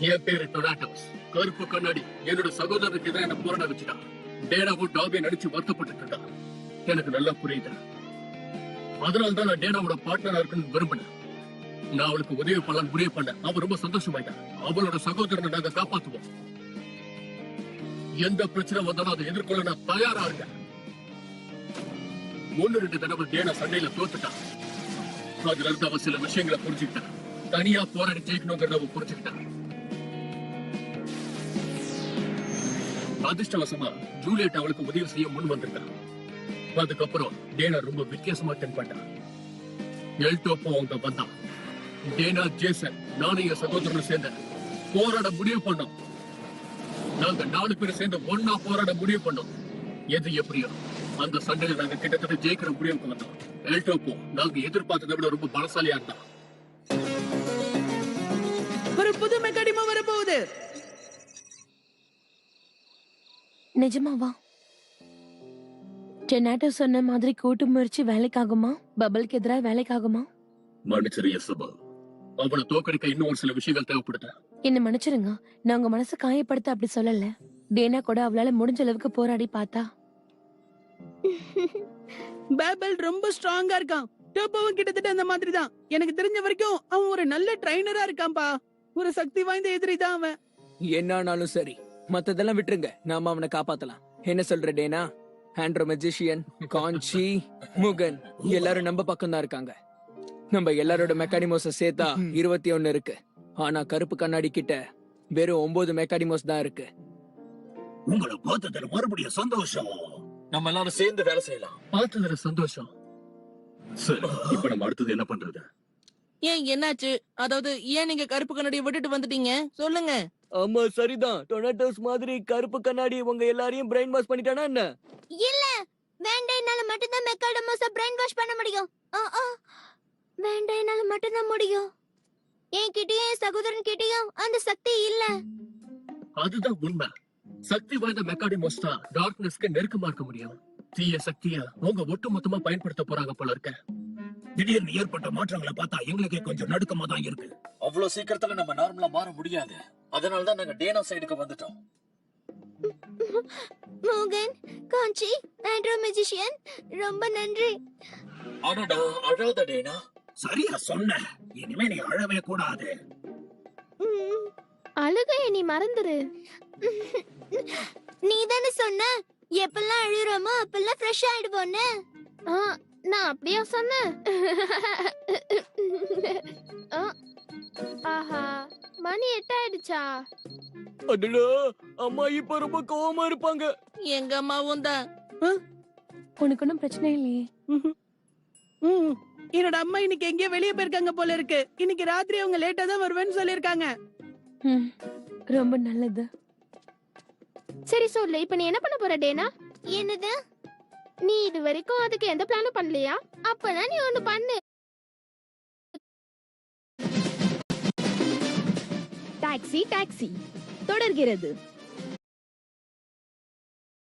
என் பேரு டொனாட்டோஸ். கருப்பு கண்ணாடி என்னோட சகோதரருக்கு தான் என்ன போராட வச்சுட்டான். டேனாவும் டாபியை நடிச்சு வருத்தப்பட்டு இருந்தான். எனக்கு நல்லா புரியுது. அதனால தான் நான் டேனாவோட பார்ட்னரா இருக்குன்னு விரும்பினேன். நான் அவளுக்கு உதவி பண்ணலாம் முடிவு பண்ணேன். அவ ரொம்ப சந்தோஷமாயிட்டான். அவளோட சகோதரனை நாங்க காப்பாத்துவோம். எந்த பிரச்சனை வந்தாலும் அதை எதிர்கொள்ள நான் தயாரா இருக்கேன். 1-2 தடவை டேனா சண்டையில தோத்துட்டான். அதுல இருந்து அவ சில விஷயங்களை புரிஞ்சுக்கிட்டான். தனியா போராடி ஜெயிக்கணுங்கிறத அவ புரிஞ்சுக்கிட்டான். அதிர்ஷ்டவசமா ஜூலியட் அவளுக்கு உதவி செய்ய முன் வந்திருக்கான். அதுக்கப்புறம் டேனா ரொம்ப வித்தியாசமா தென்பட்டான். எல்டோப்போ அவங்க வந்தான். டேனா, ஜேசன், நானும் என் சகோதரனும் சேர்ந்து போராட முடிவு பண்ணோம். நாங்க 4 பேரும் சேர்ந்து ஒன்னா போராட முடிவு பண்ணோம். எது எப்படியோ அந்த சண்டையில நாங்க கிட்டத்தட்ட ஜெயிக்கிற முடிவுக்கு வந்தோம். எல்டோப்போ நாங்க எதிர்பார்த்ததை விட ரொம்ப பலசாலியா இருந்தான். ஒரு புது மெக்கானிமா வரப்போகுது. நிஜமாவா? டொனாட்டோ சொன்ன மாதிரி கூட்டு முயற்சி வேலைக்காகுமா? பபலுக்கு எதிராக வேலைக்காகுமா? மன்னிச்சிரு எசபா, அவனை தோக்கடிக்க இன்னும் ஒரு சில விஷயங்கள் தேவைப்படுது. என்ன மன்னிச்சிருங்க, நான் உங்க மனசை காயப்படுத்த அப்படி சொல்லல. டேனா கூட அவளால முடிஞ்ச அளவுக்கு போராடி பார்த்தா. பேபல் ரொம்ப ஸ்ட்ராங்கா இருக்கான். டோப்போவும் கிட்டத்தட்ட அந்த மாதிரி தான். எனக்கு தெரிஞ்ச வரைக்கும் அவன் ஒரு நல்ல ட்ரைனரா இருக்கான்பா. ஒரு சக்தி வாய்ந்த எதிரி தான் அவன். என்னானாலும் சரி, மத்ததெல்லாம் விட்டுருங்க. நாம அவனை காப்பாத்தலாம். என்ன சொல்ற டேனா? ஆண்ட்ரோ மெஜிஷியன், கான்ச்சி, முகன் எல்லாரும் நம்ம பக்கம் தான் இருக்காங்க. நம்ம எல்லாரோட மெக்கானிமோஸ சேர்த்தா 21 இருக்கு. ஆனா கருப்பு கண்ணாடி கிட்ட வெறும் 9 மெக்கானிமோஸ் தான் இருக்கு. உங்களை பார்த்ததுல மறுபடியும் சந்தோஷம். நம்ம எல்லாரும் சேர்ந்து வேலை செய்யலாம். பார்த்ததுல சந்தோஷம். சரி, இப்ப நம்ம அடுத்தது என்ன பண்றது? ஏன் என்னாச்சு? அதாவது ஏன் நீங்க கருப்பு கண்ணாடியை விட்டுட்டு வந்துட்டீங்க? சொல்லுங்க. ஆமா சரிதான். டொனாட்டோஸ் மாதிரி கருப்பு கண்ணாடி உங்க எல்லாரையும் பிரெயின் வாஷ் பண்ணிட்டானா என்ன? இல்ல, வேண்டாம், என்னால மட்டும்தான் மெக்காடமோஸ பிரெயின் வாஷ் பண்ண முடியும். வேண்டாம், என்னால மட்டும்தான் முடியும். என்கிட்டயும் என் சகோதரன் கிட்டயும் அந்த சக்தி இல்ல. அதுதான் உண்மை. சக்தி வாய்ந்த மெக்கானிமோஸ் தான் டார்க்னஸ்க்கு நெருக்கமா இருக்க முடியும். தீய சக்திய அவங்க ஒட்டுமொத்தமா பயன்படுத்த போறாங்க போல இருக்க. திடீர்னு ஏற்பட்ட மாற்றங்களை பார்த்தா எங்களுக்கே கொஞ்சம் நடுக்கமா தான் இருக்கு. அவ்வளவு சீக்கிரத்துல நம்ம நார்மலா மாற முடியாது. அதனாலதான் நாங்க டேனா சைடுக்கு வந்துட்டோம். மோகன், காஞ்சி, ஆண்ட்ரோ மெஜிஷியன், ரொம்ப நன்றி. அடடா, அழாத டேனா. சரியா சொன்ன. இனிமே நீ அழவே கூடாது. அழுகைய நீ மறந்துரு. நீ தானே சொன்ன எப்பெல்லாம் அழுறோமோ அப்பெல்லாம் ஃப்ரெஷ் ஆயிடுவோன்னு. நான் அப்படியா சொன்னேன்? ஆஹா, மணி 8 ஆயிடுச்சா? அடடா, அம்மா இப்ப ரொம்ப கோவமா இருப்பாங்க. எங்க அம்மாவும் தான். உனக்கு ஒன்றும் பிரச்சனை இல்லையே? என்னோட அம்மா இன்னைக்கு எங்கேயோ வெளியே போயிருக்காங்க போல இருக்கு. இன்னைக்கு ராத்திரி அவங்க லேட்டா தான் வருவேன்னு சொல்லிருக்காங்க. ரொம்ப நல்லது. சரி சொல்லு, இப்ப நீ என்ன பண்ண போற டேனா? என்னது? நீ இது வரைக்கும் அதுக்கு எந்த பிளானும் பண்ணலையா? அப்பனா நீ ஒண்ணு பண்ணு. டாக்ஸி டாக்ஸி தொடர்கிறது.